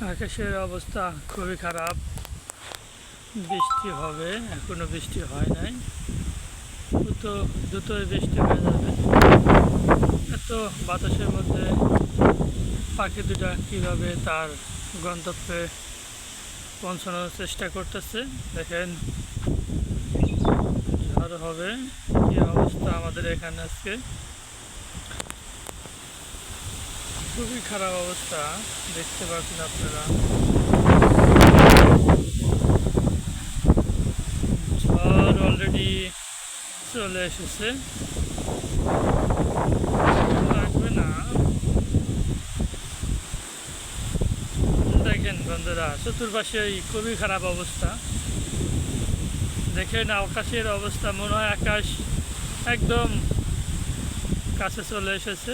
আকাশের অবস্থা খুবই খারাপ। বৃষ্টি হবে, এখনো বৃষ্টি হয় নাই, তো দ্রুতই বৃষ্টি হয়ে যাবে। এত বাতাসের মধ্যে পাখি দুটা কীভাবে তার গন্তব্যে পৌঁছানোর চেষ্টা করতেছে দেখেন। ঝড় হবে, কি অবস্থা আমাদের এখানে আজকে, খুবই খারাপ অবস্থা, দেখতে পাচ্ছেন আপনারা। ঝড় অলরেডি চলে এসেছে, লাগবে না। দেখেন বন্ধুরা, চতুর্পাশে খুবই খারাপ অবস্থা। দেখেন আকাশের অবস্থা, মনে হয় আকাশ একদম কাছে চলে এসেছে।